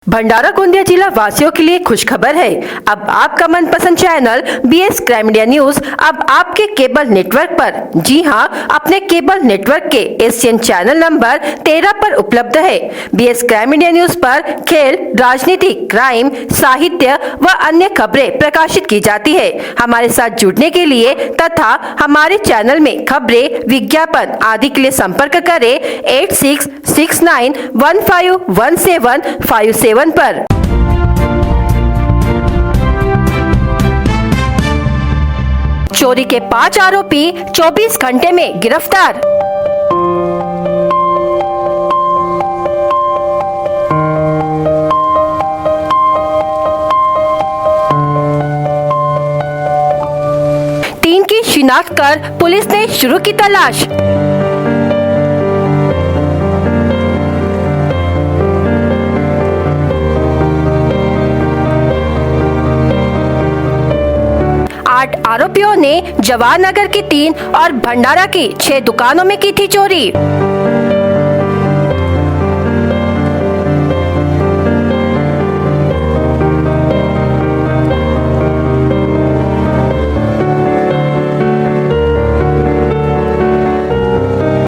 भंडारा गोंदिया जिला वासियों के लिए खुशखबर है। अब आपका मनपसंद channel BS crime India news अब आपके केबल नेटवर्क पर, जी हां, अपने केबल नेटवर्क के एशियन चैनल नंबर 13 पर उपलब्ध है। बीएस क्राइम इंडिया न्यूज पर खेल, राजनीति, क्राइम, साहित्य व अन्य खबरें प्रकाशित की जाती है। हमारे साथ जुड़ने के लिए तथा हमारे चैनल में खबरें, विज्ञापन आदि के लिए संपर्क करें 8669151757 पर। चोरी के 5 आरोपी 24 घंटे में गिरफ्तार। तीन की शिनाख्त कर पुलिस ने शुरू की तलाश। आरोपियों ने जवाहरनगर की 3 और भंडारा की 6 दुकानों में की थी चोरी।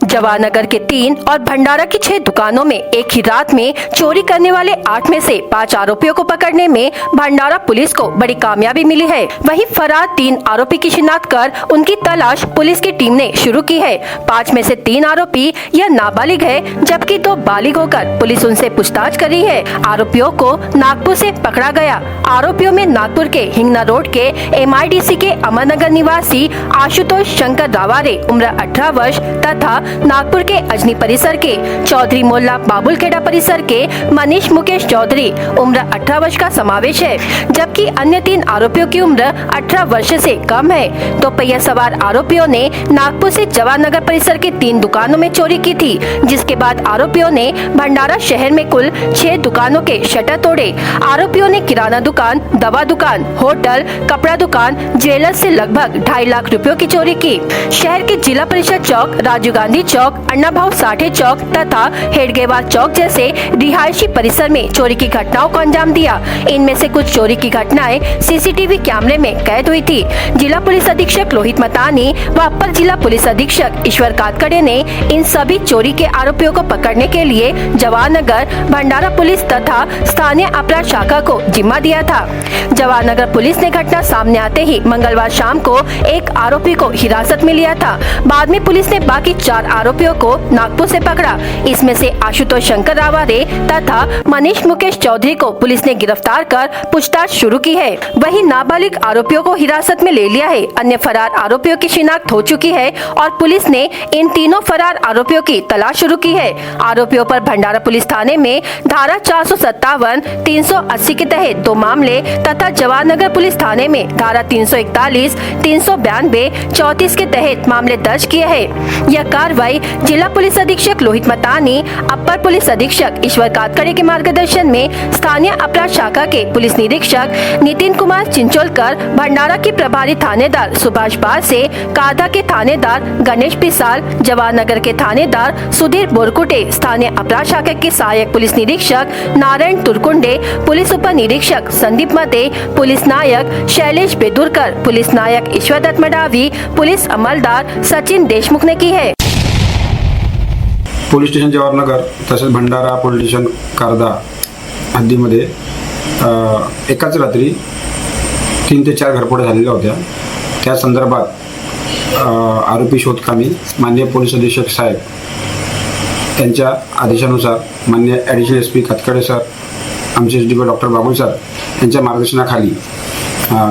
जवाहरनगर के 3 और भंडारा की 6 दुकानों में एक ही रात में चोरी करने वाले 8 में से 5 आरोपियों को पकड़ने में भंडारा पुलिस को बड़ी कामयाबी मिली है। वहीं फरार 3 आरोपी की शिनाख्त कर उनकी तलाश पुलिस की टीम ने शुरू की है। 5 में से 3 आरोपी यह नाबालिग है, जबकि 2 बालिग होकर पुलिस उनसे पूछताछ कर रही है। आरोपियों को नागपुर से पकड़ा गया। आरोपियों में नागपुर के हिंगना रोड के MIDC के अमरनगर निवासी आशुतोष शंकर रावारे उम्र 18 वर्ष तथा नागपुर के अजनी परिसर के चौधरी मोल्ला बाबुलखेड़ा परिसर के मनीष मुकेश चौधरी उम्र 18 वर्ष का समावेश है, जबकि अन्य 3 आरोपियों की उम्र 18 वर्ष से कम है। तो पहिया सवार आरोपियों ने नागपुर से जवाहरनगर परिसर के 3 दुकानों में चोरी की थी, जिसके बाद आरोपियों ने भंडारा शहर में कुल 6 दुकानों के शटर तोड़े। आरोपियों ने किराना दुकान, दवा दुकान, होटल, कपड़ा दुकान, ज्वेलर्स से लगभग 2.5 लाख रुपयों की चोरी की। शहर के जिला परिषद चौक, राजीव गांधी चौक, अन्ना भाऊ साठे चौक तथा हेडगेवार चौक जैसे रिहायशी परिसर में चोरी की घटनाओं को अंजाम दिया। इनमें से कुछ चोरी की घटनाएं CCTV कैमरे में कैद हुई थी। जिला पुलिस अधीक्षक लोहित मतानी व अपर जिला पुलिस अधीक्षक ईश्वर कातकड़े ने इन सभी चोरी के आरोपियों को पकड़ने के लिए जवाहरनगर, भंडारा पुलिस तथा स्थानीय अपराध शाखा को जिम्मा दिया था। जवाहरनगर पुलिस ने घटना सामने आते ही मंगलवार शाम को एक आरोपी को हिरासत में लिया था। बाद में पुलिस ने बाकी 4 आरोपियों को नागपुर से पकड़ा। इसमें से आशुतोष शंकर रावारे तथा मनीष मुकेश चौधरी को पुलिस ने गिरफ्तार कर पूछताछ शुरू की है। वहीं नाबालिग आरोपियों को हिरासत में ले लिया है। अन्य फरार आरोपियों की शिनाख्त हो चुकी है और पुलिस ने इन तीनों फरार आरोपियों की तलाश शुरू की है। आरोपियों पर भंडारा पुलिस थाने में धारा 457, 380 के तहत 2 मामले तथा जवाहरनगर पुलिस थाने में धारा 341, 392, 34 के तहत मामले दर्ज किए हैं। यह कार्रवाई जिला पुलिस अधीक्षक लोहित मतानी, अपर पुलिस अधीक्षक ईश्वर कातकड़े के मार्गदर्शन में स्थानीय अपराध शाखा के पुलिस निरीक्षक नितिन कुमार चिंचोलकर, भंडारा की प्रभारी थानेदार सुभाष बासे, कादा के थानेदार गणेश पिसाल, जवाहरनगर के थानेदार सुधीर बोरकुटे, स्थानीय अपराध शाखा के सहायक पुलिस निरीक्षक नारायण तुरकुंडे, पुलिस उप निरीक्षक संदीप मते, पुलिस नायक शैलेश बेदुरकर, पुलिस नायक ईश्वर दत्त मडावी, पुलिस अमलदार सचिन देशमुख ने की है। पोलीस स्टेशन जवाहरनगर तसेच भंडारा पोलीस स्टेशन कारदा हद्दीमध्ये एकाच रात्री 3 ते 4 घरफोड्या झालेल्या होत्या। त्या संदर्भात आरोपी शोधकामी माननीय पोलीस अधीक्षक साहेब यांच्या आदेशानुसार माननीय ॲडिशनल SP कातकड़े सर, आमचे SDPO डॉक्टर बाबुल सर यांच्या मार्गदर्शनाखाली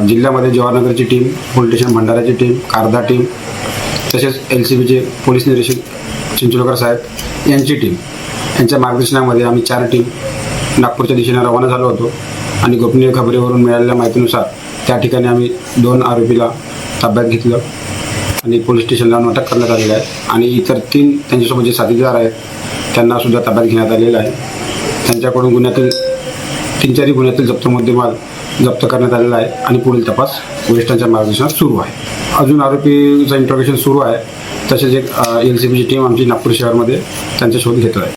जिल्ह्यामध्ये जवाहरनगरची टीम, पोलीस स्टेशन भंडाराची टीम, कारदा टीम तसेच LCBचे पोलीस निरीक्षक चिंचोलकर साहेब यांची टीम यांच्या मार्गदर्शनामध्ये आम्ही 4 टीम नागपूरच्या दिशेने रवाना झालो होतो आणि गोपनीय खबरीवरून मिळालेल्या माहितीनुसार त्या ठिकाणी आम्ही 2 आरोपीला ताब्यात घेतलं आणि पोलीस स्टेशनला अटक करण्यात आलेली आहे आणि इतर 3 त्यांच्यासोबत जे साथीदार आहेत त्यांना सुद्धा ताब्यात घेण्यात आलेलं आहे। त्यांच्याकडून गुन्ह्यातील 3-4 गुन्ह्यातील जप्त मुद्देमाल जप्त करण्यात आलेला आहे आणि पुढील तपास वरिष्ठांच्या मार्गदर्शनात सुरू आहे। अजून आरोपीचं इंट्रोगेशन सुरू आहे। तसेच एक LCBची टीम आमची नागपूर शहरामध्ये त्यांचा शोध घेत आहे।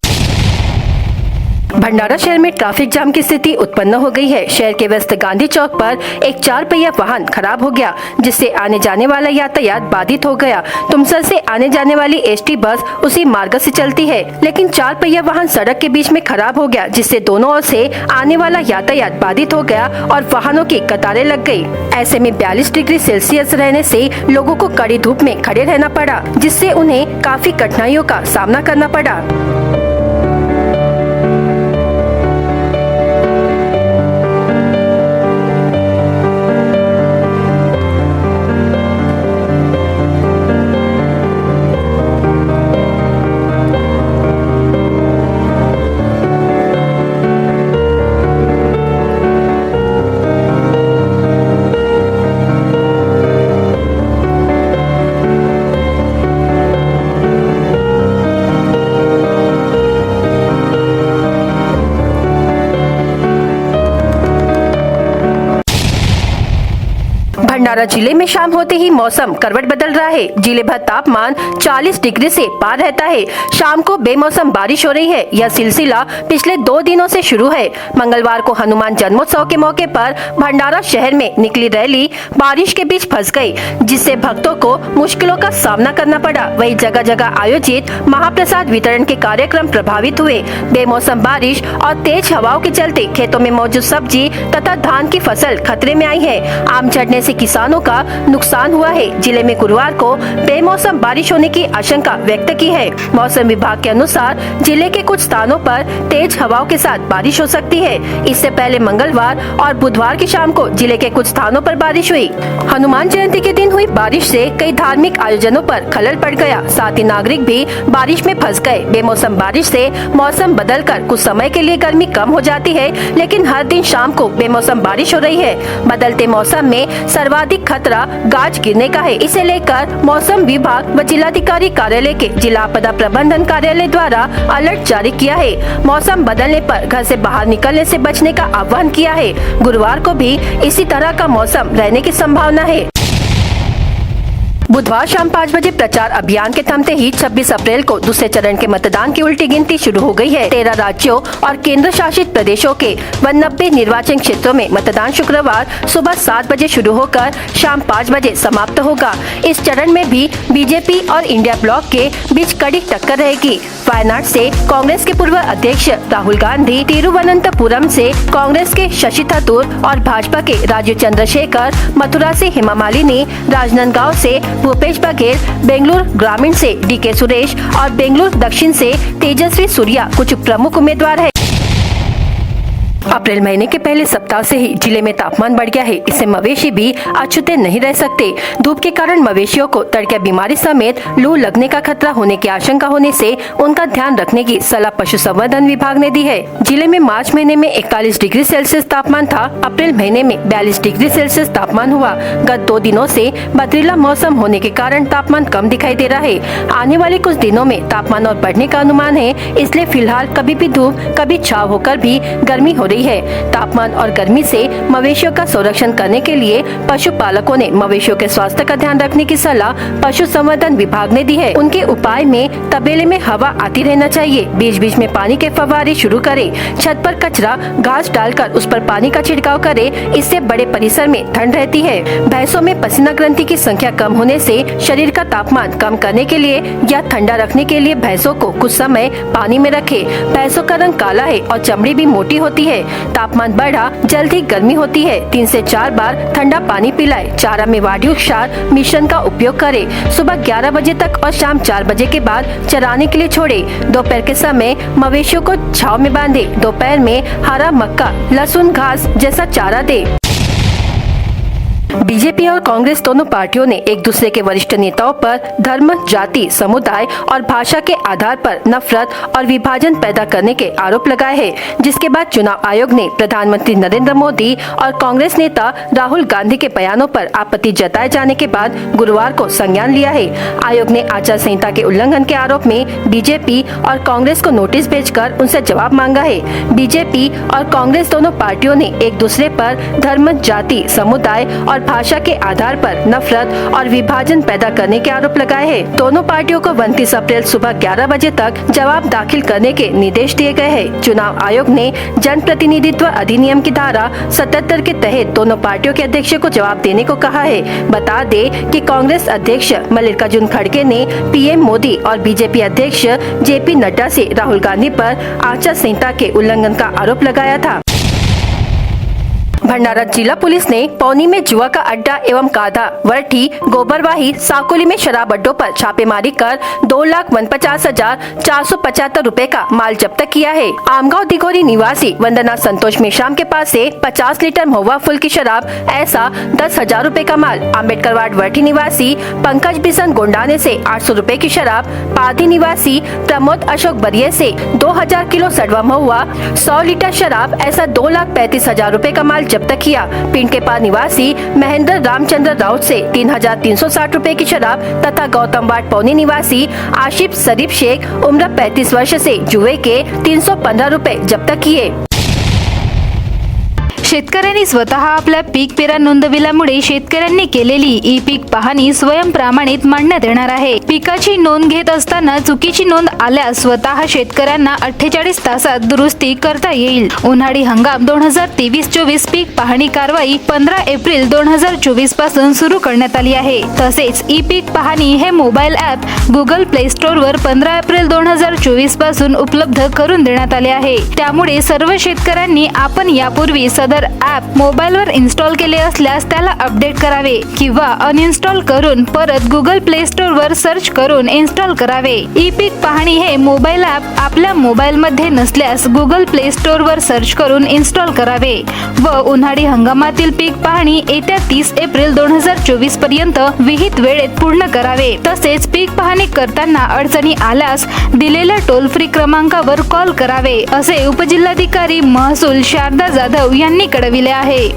भंडारा शहर में ट्रैफिक जाम की स्थिति उत्पन्न हो गई है। शहर के व्यस्त गांधी चौक पर एक 4 पहिया वाहन खराब हो गया, जिससे आने जाने वाला यातायात बाधित हो गया। तुमसर से आने जाने वाली एसटी बस उसी मार्ग से चलती है, लेकिन 4 पहिया वाहन सड़क के बीच में खराब हो गया, जिससे दोनों ओर से आने वाला यातायात बाधित हो गया और वाहनों की कतारें लग गयी। ऐसे में 42 डिग्री सेल्सियस रहने से लोगों को कड़ी धूप में खड़े रहना पड़ा, जिससे उन्हें काफी कठिनाइयों का सामना करना पड़ा। भंडारा जिले में शाम होते ही मौसम करवट बदल रहा है। जिले भर तापमान 40 डिग्री से पार रहता है। शाम को बेमौसम बारिश हो रही है। यह सिलसिला पिछले 2 दिनों से शुरू है। मंगलवार को हनुमान जन्मोत्सव के मौके पर भंडारा शहर में निकली रैली बारिश के बीच फंस गई, जिससे भक्तों को मुश्किलों का सामना करना पड़ा। वहीं जगह जगह आयोजित महाप्रसाद वितरण के कार्यक्रम प्रभावित हुए। बेमौसम बारिश और तेज हवाओं के चलते खेतों में मौजूद सब्जी तथा धान की फसल खतरे में आई है। आम झड़ने से किसानों का नुकसान हुआ है। जिले में गुरुवार को बेमौसम बारिश होने की आशंका व्यक्त की है। मौसम विभाग के अनुसार जिले के कुछ स्थानों पर तेज हवाओं के साथ बारिश हो सकती है। इससे पहले मंगलवार और बुधवार की शाम को जिले के कुछ स्थानों पर बारिश हुई। हनुमान जयंती के दिन हुई बारिश से कई धार्मिक आयोजनों पर खलल पड़ गया। साथ ही नागरिक भी बारिश में फंस गए। बेमौसम बारिश से मौसम बदलकर कुछ समय के लिए गर्मी कम हो जाती है, लेकिन हर दिन शाम को बेमौसम बारिश हो रही है। बदलते मौसम में सर्वाधिक खतरा गाज गिरने का है। इसे लेकर मौसम विभाग व जिलाधिकारी कार्यालय के जिला आपदा प्रबंधन कार्यालय द्वारा अलर्ट जारी किया है। मौसम बदलने पर घर से बाहर निकलने से बचने का आह्वान किया है। गुरुवार को भी इसी तरह का मौसम रहने की संभावना है। बुधवार शाम 5 बजे प्रचार अभियान के थमते ही 26 अप्रैल को दूसरे चरण के मतदान की उल्टी गिनती शुरू हो गई है। 13 राज्यों और केंद्र शासित प्रदेशों के 90 निर्वाचन क्षेत्रों में मतदान शुक्रवार सुबह 7 बजे शुरू होकर शाम 5 बजे समाप्त होगा। इस चरण में भी बीजेपी और इंडिया ब्लॉक के बीच कड़ी टक्कर रहेगी। वायनाड से कांग्रेस के पूर्व अध्यक्ष राहुल गांधी, तिरुवनंतपुरम से कांग्रेस के शशि थरूर और भाजपा के राजीव चंद्रशेखर, मथुरा से हेमा मालिनी, राजनांदगांव से भूपेश बघेल, बेंगलुरु ग्रामीण से डीके सुरेश और बेंगलुरु दक्षिण से तेजस्वी सूर्या कुछ प्रमुख उम्मीदवार है। अप्रैल महीने के पहले सप्ताह से ही जिले में तापमान बढ़ गया है। इससे मवेशी भी अछूते नहीं रह सकते। धूप के कारण मवेशियों को तड़के बीमारी समेत लू लगने का खतरा होने की आशंका होने से उनका ध्यान रखने की सलाह पशु संवर्धन विभाग ने दी है। जिले में मार्च महीने में 41 डिग्री सेल्सियस तापमान था। अप्रैल महीने में 42 डिग्री सेल्सियस तापमान हुआ। गत 2 दिनों से बदरीला मौसम होने के कारण तापमान कम दिखाई दे रहा है। आने वाले कुछ दिनों में तापमान और बढ़ने का अनुमान है, इसलिए फिलहाल कभी भी धूप कभी छाव होकर भी गर्मी हो रही है। तापमान और गर्मी से मवेशियों का संरक्षण करने के लिए पशुपालकों ने मवेशियों के स्वास्थ्य का ध्यान रखने की सलाह पशु संवर्धन विभाग ने दी है। उनके उपाय में तबेले में हवा आती रहना चाहिए। बीच बीच में पानी के फव्वारे शुरू करें। छत पर कचरा घास डालकर उस पर पानी का छिड़काव करें। इससे बड़े परिसर में ठंड रहती है। भैंसों में पसीना ग्रंथि की संख्या कम होने से शरीर का तापमान कम करने के लिए या ठंडा रखने के लिए भैंसों को कुछ समय पानी में रखें। भैंसों का रंग काला है और चमड़ी भी मोटी होती है। तापमान बढ़ा जल्द ही गर्मी होती है। 3 से 4 बार ठंडा पानी पिलाएं। चारा में वायु क्षार मिश्रण का उपयोग करें। सुबह 11 बजे तक और शाम 4 बजे के बाद चराने के लिए छोड़ें। दोपहर के समय मवेशियों को छांव में बांधें। दोपहर में हरा मक्का, लहसुन, घास जैसा चारा दें। बीजेपी और कांग्रेस दोनों पार्टियों ने एक दूसरे के वरिष्ठ नेताओं पर धर्म, जाति, समुदाय और भाषा के आधार पर नफरत और विभाजन पैदा करने के आरोप लगाए हैं, जिसके बाद चुनाव आयोग ने प्रधानमंत्री नरेंद्र मोदी और कांग्रेस नेता राहुल गांधी के बयानों पर आपत्ति जताए जाने के बाद गुरुवार को संज्ञान लिया है। आयोग ने आचार संहिता के उल्लंघन के आरोप में बीजेपी और कांग्रेस को नोटिस भेजकर उनसे जवाब मांगा है। बीजेपी और कांग्रेस दोनों पार्टियों ने एक दूसरे पर धर्म, जाति, समुदाय और और भाषा के आधार पर नफरत और विभाजन पैदा करने के आरोप लगाए हैं। दोनों पार्टियों को 29 अप्रैल सुबह 11 बजे तक जवाब दाखिल करने के निर्देश दिए गए हैं। चुनाव आयोग ने जन प्रतिनिधित्व अधिनियम की धारा 77 के तहत दोनों पार्टियों के अध्यक्ष को जवाब देने को कहा है। बता दे कि कांग्रेस अध्यक्ष मल्लिकार्जुन खड़गे ने पीएम मोदी और बीजेपी अध्यक्ष जेपी नड्डा से राहुल गांधी पर आचार संहिता के उल्लंघन का आरोप लगाया था। भंडारा जिला पुलिस ने पौनी में जुआ का अड्डा एवं कादा, वर्ठी, गोबरवाही, साकोली में शराब अड्डों पर छापेमारी कर 2,49,475 रुपए का माल जब्त किया है। आमगांव दिघोरी निवासी वंदना संतोष मेश्राम के पास से 50 लीटर महुआ फुल की शराब ऐसा 10,000 रुपए का माल, अम्बेडकर वार्ड वर्ठी निवासी पंकज बिसन गोंडाने से 800 रुपए की शराब, पाधी निवासी प्रमोद अशोक बरिये से 2,000 किलो सड़वा महुआ, 100 लीटर शराब ऐसा 2,35,000 रुपए का माल जब्त किया। पिंड के पास निवासी महेंद्र रामचंद्र राउत से 3,360 रुपए की शराब तथा गौतम वार्ड पौनी निवासी आशिफ शरीफ शेख उम्र 35 वर्ष से जुए के 315 रुपए जब्त किए। शेतकऱ्यांनी स्वतः आपल्या पीक पेरा नोंदविल्यामुळे शेतकऱ्यांनी केलेली ई पीक पाहणी स्वयंप्रमाणित मांडण्यात येणार आहे। पिकाची नोंद घेत असताना चुकीची नोंद आल्यास स्वतः शेतकऱ्यांना 48 तासात दुरुस्ती करता येईल। उन्हाळी हंगाम 2023-24 पीक पाहणी कारवाई 15 एप्रिल 2024 पासून सुरू करण्यात आली आहे। तसेच ई पीक पाहणी हे mobile app Google Play store वर 15 एप्रिल 2024 पासून उपलब्ध करून देण्यात आले आहे। त्यामुळे सर्व शेतकऱ्यांनी आपण यापूर्वी सदर ॲप मोबाईलवर इन्स्टॉल केले असल्यास त्याला अपडेट करावे किंवा अनइन्स्टॉल करून परत गुगल प्ले स्टोअर वर सर्च करून इन्स्टॉल करावे। ई पीक पाहणी हे मोबाईल ॲप आपल्या मोबाईल मध्ये नसल्यास गुगल प्ले स्टोअर वर सर्च करून इन्स्टॉल करावे व उन्हाळी हंगामातील पीक पाहणी येत्या 30 एप्रिल 2024 पर्यंत विहित वेळेत पूर्ण करावे। तसेच पीक पाहणी करताना अडचणी आल्यास दिलेल्या टोल फ्री क्रमांकावर कॉल करावे असे उपजिल्हाधिकारी महसूल शारदा जाधव यांनी कळविले आहे।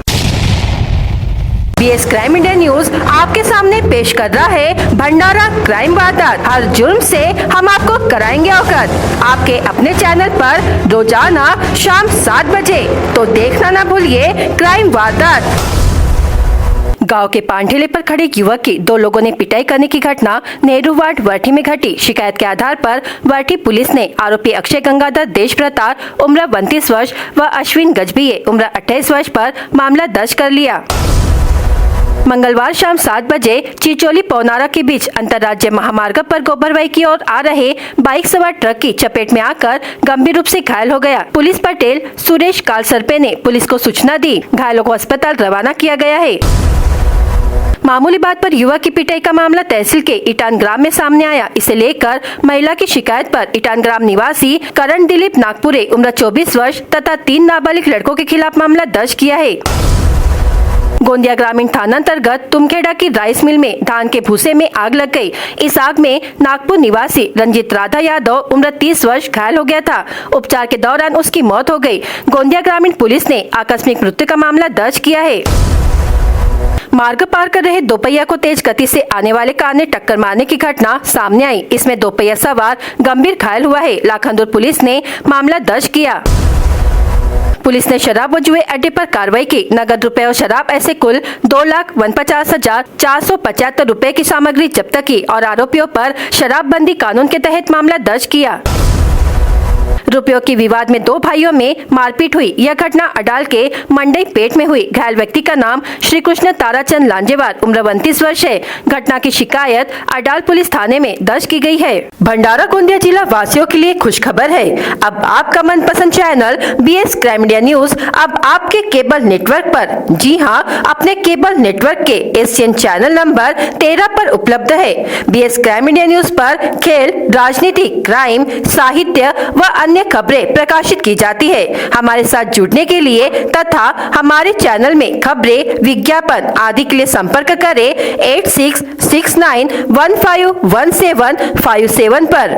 बीएस क्राइम इंडिया न्यूज आपके सामने पेश कर रहा है भंडारा क्राइम वारदात। हर जुर्म से हम आपको कराएंगे अवगत। आपके अपने चैनल पर रोजाना शाम 7 बजे, तो देखना ना भूलिए क्राइम वारदात। गांव के पांढेले पर खड़े युवक की 2 लोगों ने पिटाई करने की घटना नेहरू वार्ड वर्ठी में घटी। शिकायत के आधार पर वर्ठी पुलिस ने आरोपी अक्षय गंगाधर देशप्रताप उम्र 32 वर्ष व अश्विन गजभिये उम्र 28 वर्ष पर मामला दर्ज कर लिया। मंगलवार शाम 7 बजे चिचोली पौनारा के बीच अंतर्राज्य महामार्ग पर गोबरवाही की ओर आ रहे बाइक सवार ट्रक की चपेट में आकर गंभीर रूप से घायल हो गया। पुलिस पटेल सुरेश कालसरपे ने पुलिस को सूचना दी। घायलों को अस्पताल रवाना किया गया है। मामूली बात पर युवक की पिटाई का मामला तहसील के ईटान ग्राम में सामने आया। इसे लेकर महिला की शिकायत पर ईटान ग्राम निवासी करण दिलीप नागपुरे उम्र 24 वर्ष तथा 3 नाबालिग लड़कों के खिलाफ मामला दर्ज किया है। गोंदिया ग्रामीण थाना अंतर्गत तुमखेड़ा की राइस मिल में धान के भूसे में आग लग गई। इस आग में नागपुर निवासी रंजीत राधा यादव उम्र 30 वर्ष घायल हो गया था। उपचार के दौरान उसकी मौत हो गई। गोंदिया ग्रामीण पुलिस ने आकस्मिक मृत्यु का मामला दर्ज किया है। मार्ग पार कर रहे दोपहिया को तेज गति से आने वाले कार ने टक्कर मारने की घटना सामने आई। इसमें दोपहिया सवार गंभीर घायल हुआ है। लाखनदुर पुलिस ने मामला दर्ज किया। पुलिस ने शराब व जुए अड्डे पर कार्रवाई की। नगद रुपए और शराब ऐसे कुल 2,49,475 रुपए की सामग्री जब्त की और आरोपियों पर शराबबंदी कानून के तहत मामला दर्ज किया। रुपयों के विवाद में 2 भाइयों में मारपीट हुई। यह घटना अडाल के मंडई पेट में हुई। घायल व्यक्ति का नाम श्री कृष्ण ताराचंद लांजेवार उम्र 29 वर्ष है। घटना की शिकायत अडाल पुलिस थाने में दर्ज की गई है। भंडारा गोंदिया जिला वासियों के लिए खुशखबर है। अब आपका मनपसंद channel BS crime India news अब आपके केबल नेटवर्क पर, जी हां, अपने केबल नेटवर्क के एशियन चैनल नंबर 13 पर उपलब्ध है। बीएस क्राइम इंडिया न्यूज पर खेल, राजनीति, क्राइम, साहित्य व अन्य खबरें प्रकाशित की जाती है। हमारे साथ जुड़ने के लिए तथा हमारे चैनल में खबरें, विज्ञापन आदि के लिए संपर्क करें 8669151757 पर।